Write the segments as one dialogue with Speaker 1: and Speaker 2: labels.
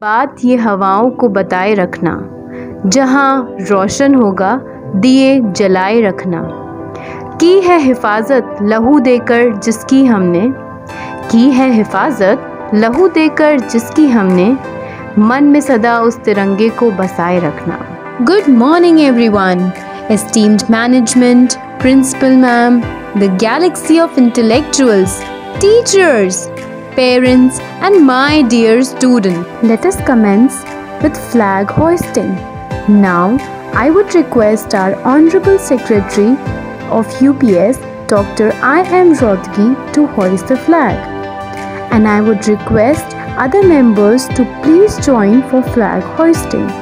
Speaker 1: बात ये हवाओं को बताए रखना, जहाँ रोशन होगा दिए जलाए रखना। की है हिफाजत लहू देकर जिसकी हमने, की है हिफाजत लहू देकर जिसकी हमने, मन में सदा उस तिरंगे को बसाए रखना।
Speaker 2: Good morning everyone, esteemed management, principal ma'am, the galaxy of intellectuals, teachers, parents and my dear student.
Speaker 1: Let us commence with flag hoisting. Now I would request our Honorable Secretary of UPS, Dr. I.M. Rodgi, to hoist the flag. And I would request other members to please join for flag hoisting.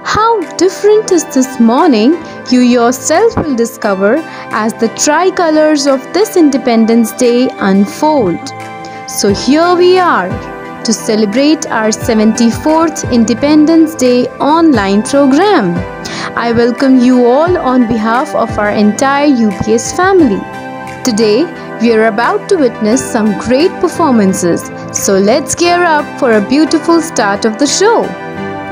Speaker 2: How different is this morning, you yourself will discover as the tricolors of this Independence Day unfold. So here we are to celebrate our 74th Independence Day online program. I welcome you all on behalf of our entire UPS family. Today, we are about to witness some great performances. So let's gear up for a beautiful start of the show.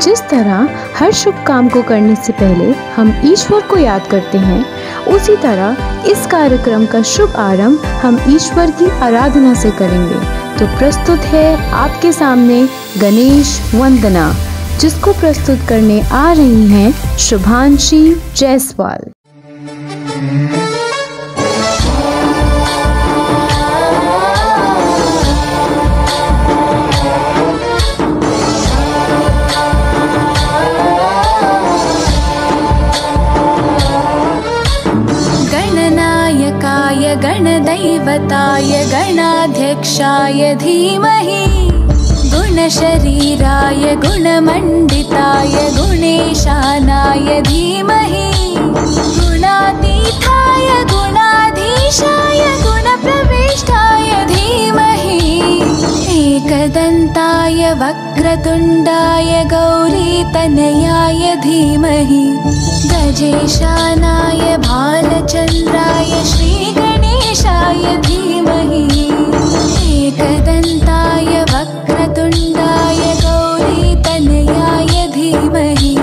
Speaker 1: जिस तरह हर शुभ काम को करने से पहले हम ईश्वर को याद करते हैं, उसी तरह इस कार्यक्रम का शुभ आरंभ हम ईश्वर की आराधना से करेंगे। तो प्रस्तुत है आपके सामने गणेश वंदना, जिसको प्रस्तुत करने आ रही हैं शुभांशी जायसवाल।
Speaker 3: गणदैवताय गणाध्यक्षाय धीमहि, गुणशरीराय गुणमण्डिताय गुणेशानाय धीमहि, गुणातीताय गुणाधीशाय गुणप्रविष्टाय धीमहि, एकदन्ताय वक्रतुण्डाय गौरीतनयाय धीमहि, गजेशानाय भालचन्द्राय श्रीगणेशाय धीमहि, एकदन्ताय वक्रतुण्डाय गौरीतनयाय धीमहि,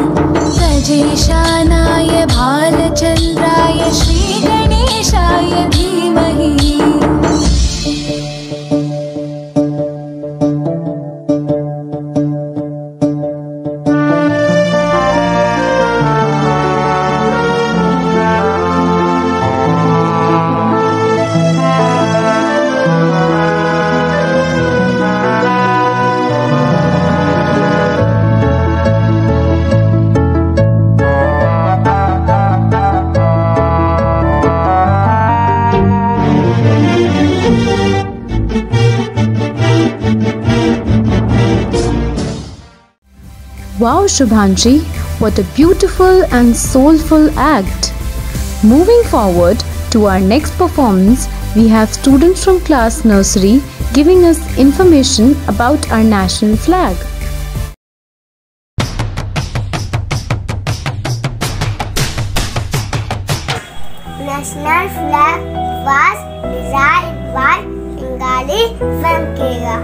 Speaker 3: गजेशानाय भालचन्द्राय श्रीगणेशाय धीमहि।
Speaker 1: Wow, Shubhanshi, what a beautiful and soulful act. Moving forward to our next performance, we have students from class nursery giving us information about our national flag.
Speaker 4: National flag was designed by Bengali Venkaya.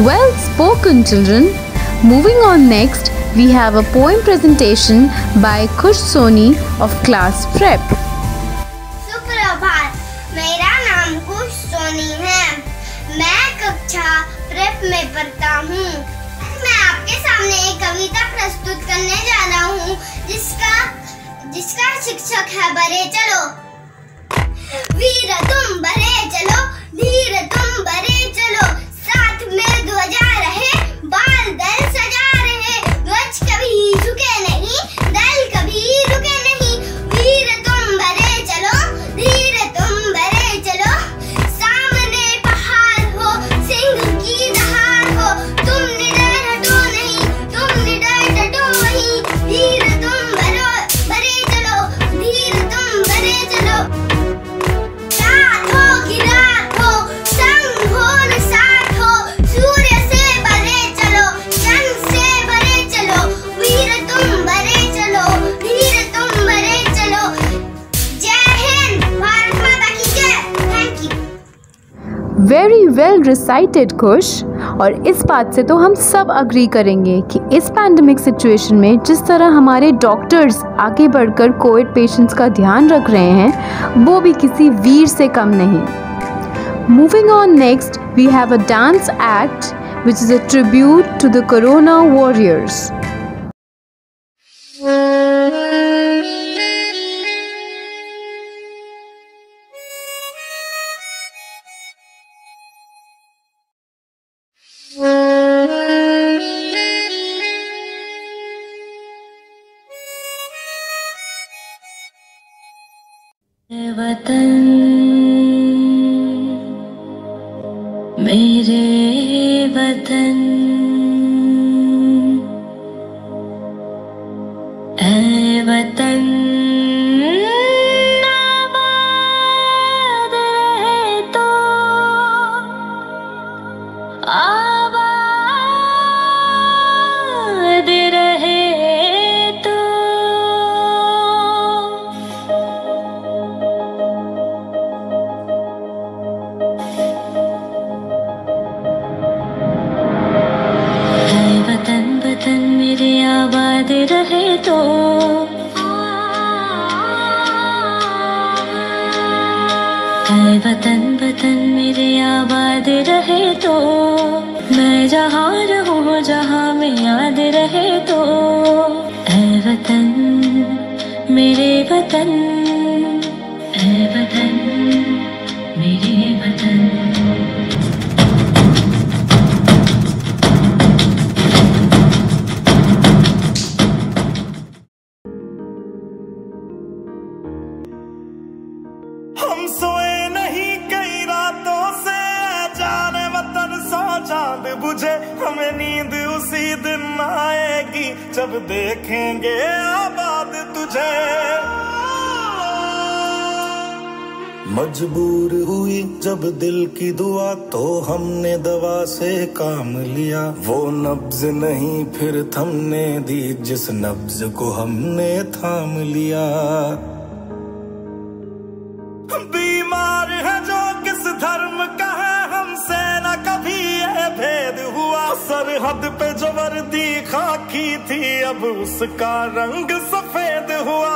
Speaker 2: Well spoken, children. Moving on next, we have a poem presentation by Khush Soni of class Prep.
Speaker 4: सुप्रभात, मेरा नाम खुश सोनी है। मैं कक्षा prep में पढ़ता हूँ। मैं आपके सामने एक कविता प्रस्तुत करने जा रहा हूँ जिसका शीर्षक है बरे चलो। वीर तुम बरे चलो, धीर तुम बरे चलो, साथ में ध्वजा रहे, बाल दल सजा रहे, ध्वज कभी झुके नहीं, दल कभी रुके नहीं। वीर तुम बरे चलो, धीर तुम बरे चलो, सामने पहाड़ हो, सिंह की दहाड़ हो, तुम निडर हटो नहीं, तुम निडर डटो वहीं। वीर तुम बरे चलो, धीर तुम बरे चलो, रात हो कि रात हो, संग हो न साथ हो, सूर्य से बरे चलो, चंद्र से बरे चलो। वीर तुम बरे चलो, धीर तुम बरे चलो। जय हिंद, भारत माता की जय। Thank you.
Speaker 2: Very well recited, Khush. और इस बात से तो हम सब अग्री करेंगे कि इस पैंडमिक सिचुएशन में जिस तरह हमारे डॉक्टर्स आगे बढ़कर कोविड पेशेंट्स का ध्यान रख रहे हैं, वो भी किसी वीर से कम नहीं। Moving on next, we have a dance act which is a tribute to the Corona warriors.
Speaker 3: वतन मेरे वतन, ऐ वतन आबाद रहे तो, आबाद रहे तो। वतन मेरे आबाद रहे तो, है वतन मेरे आबाद रहे तो, मैं जहाँ रहूँ जहाँ में याद रहे तो। है वतन मेरे वतन, है वतन मेरे वतन।
Speaker 5: हम सोए नहीं कई रातों से, जाने वतन सौ चांद बुझे, हमें नींद उसी दिन आएगी जब देखेंगे आबाद तुझे। मजबूर हुई जब दिल की दुआ, तो हमने दवा से काम लिया, वो नब्ज नहीं फिर थमने दी, जिस नब्ज को हमने थाम लिया। बीमार है जो किस धर्म का है, हमसे न कभी यह भेद हुआ, सरहद पे जो वर्दी खाकी थी, अब उसका रंग सफेद हुआ।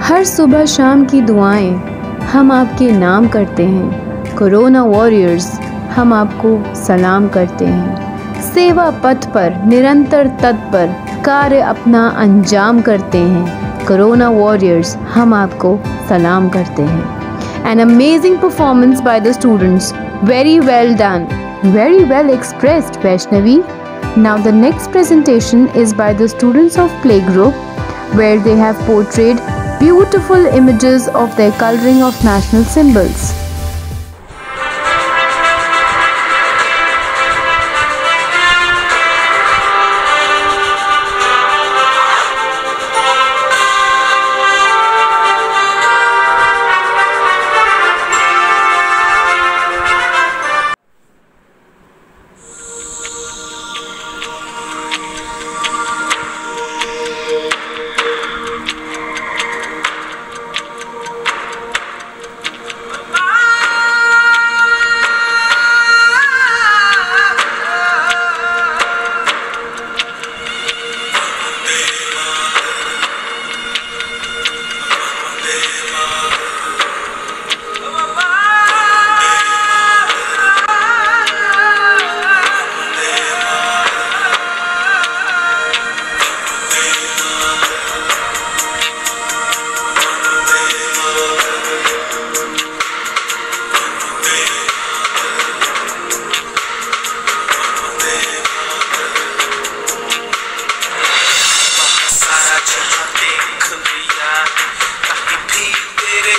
Speaker 2: हर सुबह शाम की दुआएं हम आपके नाम करते हैं। कोरोना वॉरियर्स, हम आपको सलाम करते हैं। सेवा पथ पर निरंतर तत्पर कार्य अपना अंजाम करते हैं। कोरोना वॉरियर्स, हम आपको सलाम करते हैं।
Speaker 1: An amazing performance by the students. Very well done. Very well expressed, Vaishnavi. Now the next presentation is by the students of playgroup, where they have portrayed beautiful images of their coloring of national symbols.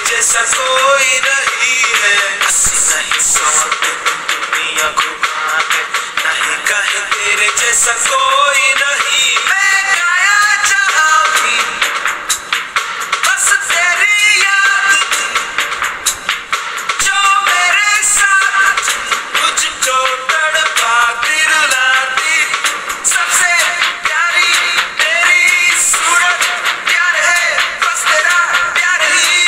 Speaker 6: जैसा कोई नहीं है, नहीं सौत दुनिया घुमा है, नहीं कहीं तेरे जैसा कोई नहीं। मैं गाया जहाँ भी बस तेरी याद थी, जो मेरे साथ मुझको तड़पा दिल लाती। सबसे प्यारी तेरी सूरत, प्यार है बस तेरा प्यार ही।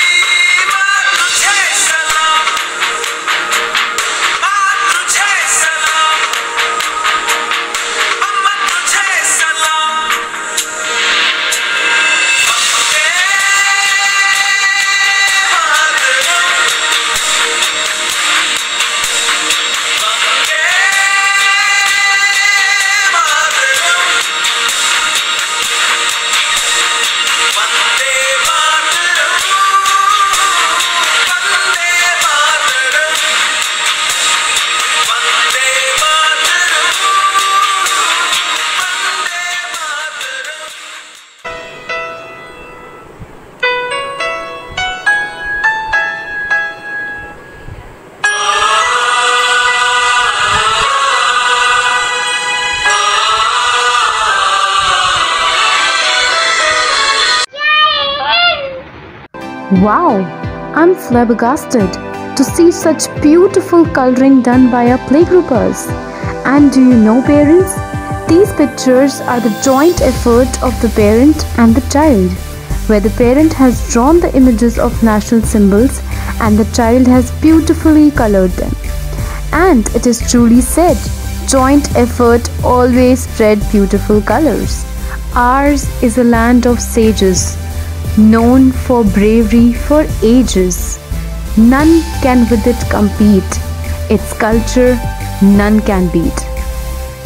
Speaker 1: Wow, I'm flabbergasted to see such beautiful coloring done by our playgroupers. And do you know, parents, these pictures are the joint effort of the parent and the child, where the parent has drawn the images of national symbols and the child has beautifully colored them. And it is truly said, joint effort always spread beautiful colors. Ours is a land of sages, known for bravery for ages. None can with it compete. Its culture none can beat.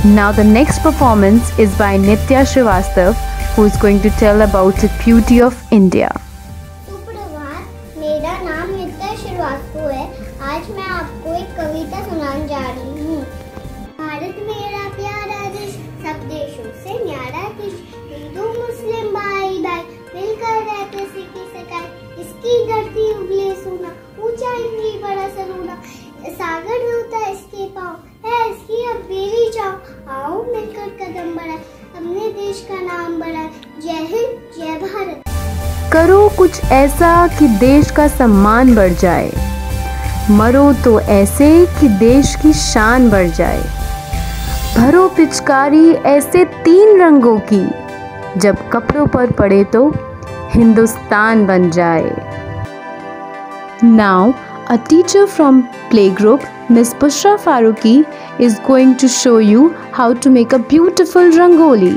Speaker 1: Now the next performance is by Nitya Srivastav, who is going to tell about the beauty of India.
Speaker 4: सुप्रभात, मेरा नाम नित्या श्रीवास्तव है। आज मैं आपको एक कविता सुनाने जा रही हूँ। भारत मेरा प्यारा देश, सब देशों से न्यारा देश, हिंदू मुस्लिम भाई भाई मिलकर रहते सिकी सकाई। इसकी धरती उगले सोना, ऊंचा इमली बड़ा सरोना, सागर होता है इसके पाँव, है इसकी अब बेरी जाओ। आओ मिलकर कदम बढ़ाए, अपने देश का नाम बढ़ाए। जय हिंद, जय भारत।
Speaker 1: करो कुछ ऐसा कि देश का सम्मान बढ़ जाए, मरो तो ऐसे कि देश की शान बढ़ जाए। भरो पिचकारी ऐसे 3 रंगों की, जब कपड़ों पर पड़े तो हिंदुस्तान बन जाए। Now, a teacher from playgroup, Miss Bushra Faruqi, is going to show you how to make a beautiful rangoli.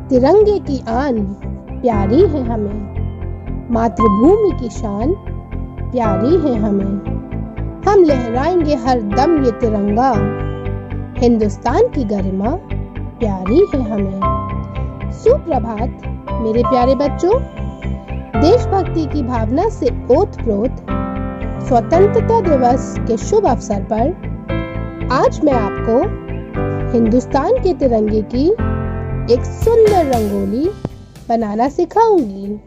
Speaker 2: तिरंगे की आन प्यारी है हमें, मातृभूमि की शान प्यारी है हमें। हम लहराएंगे हर दम ये तिरंगा, हिंदुस्तान की गरिमा प्यारी है हमें।
Speaker 7: सुप्रभात मेरे प्यारे बच्चों। देशभक्ति की भावना से ओतप्रोत स्वतंत्रता दिवस के शुभ अवसर पर आज मैं आपको हिंदुस्तान के तिरंगे की एक सुंदर रंगोली बनाना सिखाऊंगी।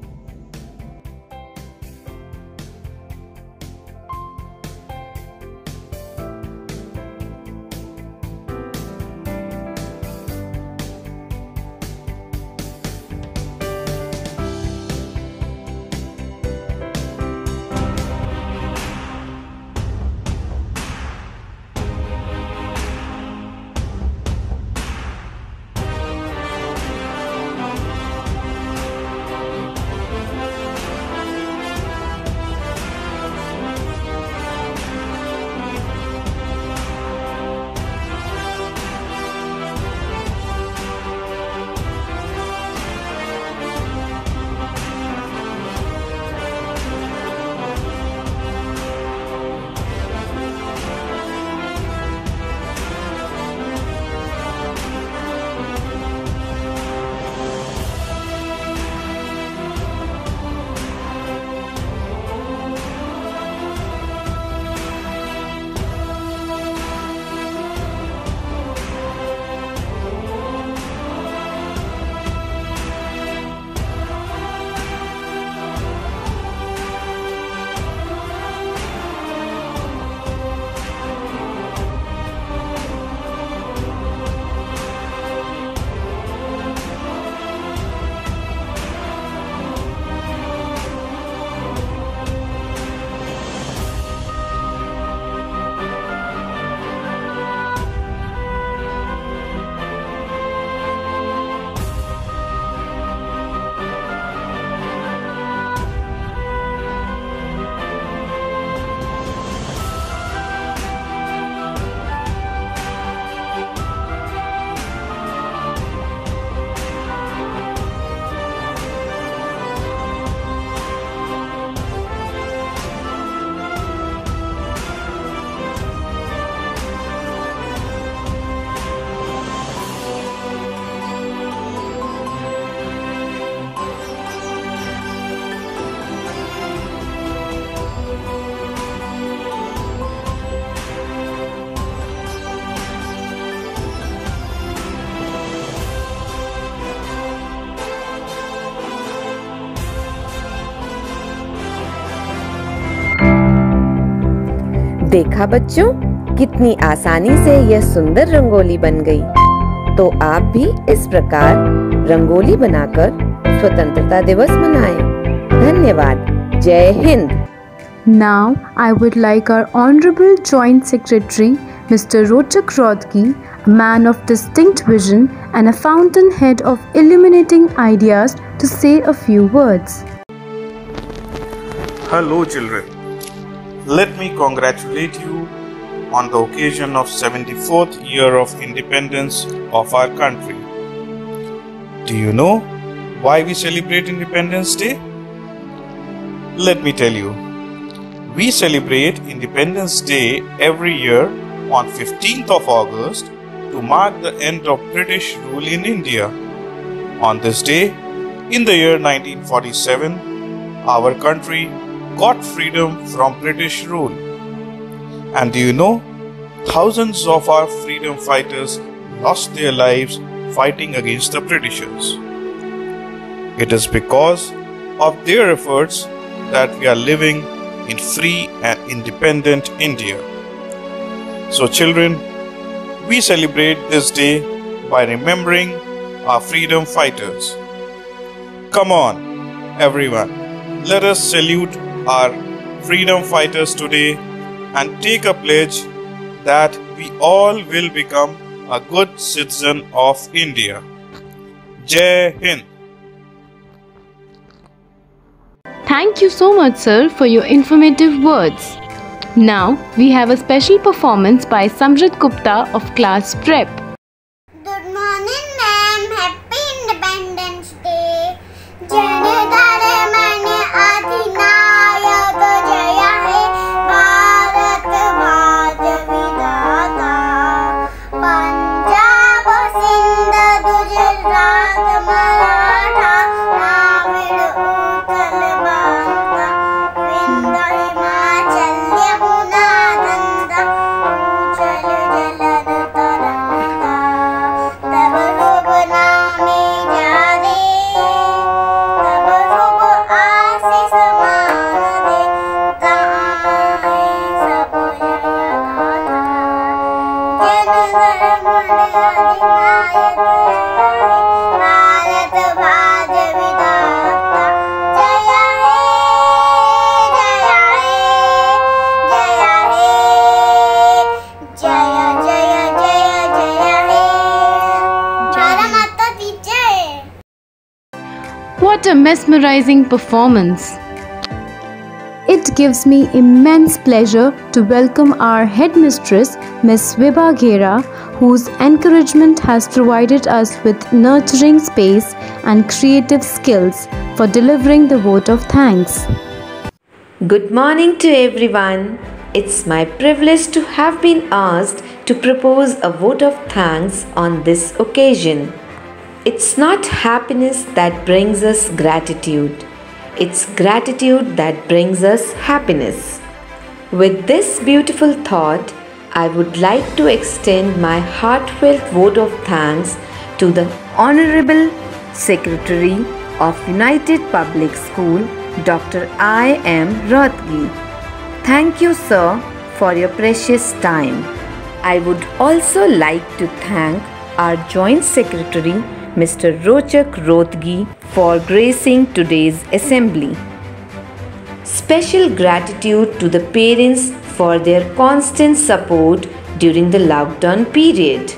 Speaker 8: देखा बच्चों, कितनी आसानी से यह सुंदर रंगोली बन गई। तो आप भी इस प्रकार रंगोली बनाकर स्वतंत्रता दिवस मनाएं। धन्यवाद। जय Hind.
Speaker 2: Now I would like our Honorable Joint Secretary Mr. Rochak Rodki, a man of distinct vision and a fountainhead of illuminating ideas, to say a few words.
Speaker 5: Hello children. Let me congratulate you on the occasion of 74th year of independence of our country. Do you know why we celebrate Independence Day? Let me tell you. We celebrate Independence Day every year on 15th of August to mark the end of British rule in India. On this day, in the year 1947, our country got freedom from British rule. And do you know, thousands of our freedom fighters lost their lives fighting against the Britishers. It is because of their efforts that we are living in free and independent India. So children, we celebrate this day by remembering our freedom fighters. Come on, everyone, let us salute our freedom fighters today and take a pledge that we all will become a good citizen of India. Jai Hind.
Speaker 1: Thank you so much, sir, for your informative words. Now we have a special performance by Samrit Gupta of Class Prep.
Speaker 4: Good morning, ma'am. Happy Independence Day. जनगण मन अधिनायक जय हे भारत भाग्य विधाता। Punjab Sindh Gujarat
Speaker 2: What a mesmerizing performance! It gives me immense pleasure to welcome our headmistress, Miss Vibha Ghera, whose encouragement has provided us with nurturing space and creative skills for delivering the vote of thanks.
Speaker 8: Good morning to everyone. It's my privilege to have been asked to propose a vote of thanks on this occasion. It's not happiness that brings us gratitude. It's gratitude that brings us happiness. With this beautiful thought, I would like to extend my heartfelt vote of thanks to the Honorable Secretary of United Public School, Dr. I.M. Rothgi. Thank you, sir, for your precious time. I would also like to thank our Joint Secretary, Mr. Rochak Rothgi, for gracing today's assembly. Special gratitude to the parents for their constant support during the lockdown period.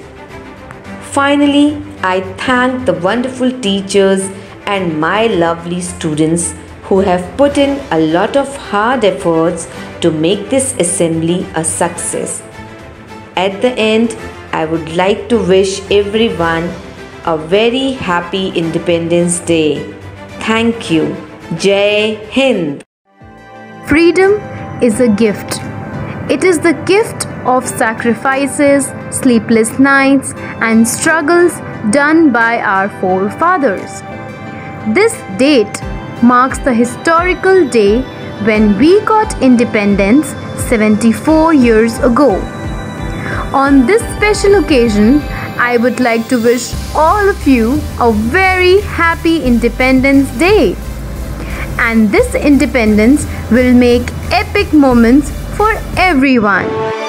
Speaker 8: Finally, I thank the wonderful teachers and my lovely students who have put in a lot of hard efforts to make this assembly a success. At the end, I would like to wish everyone a very happy Independence Day. Thank you. Jai Hind.
Speaker 2: Freedom is a gift. It is the gift of sacrifices, sleepless nights, and struggles done by our forefathers. This date marks the historical day when we got independence 74 years ago. On this special occasion, I would like to wish all of you a very happy Independence Day. And this independence will make epic moments for everyone.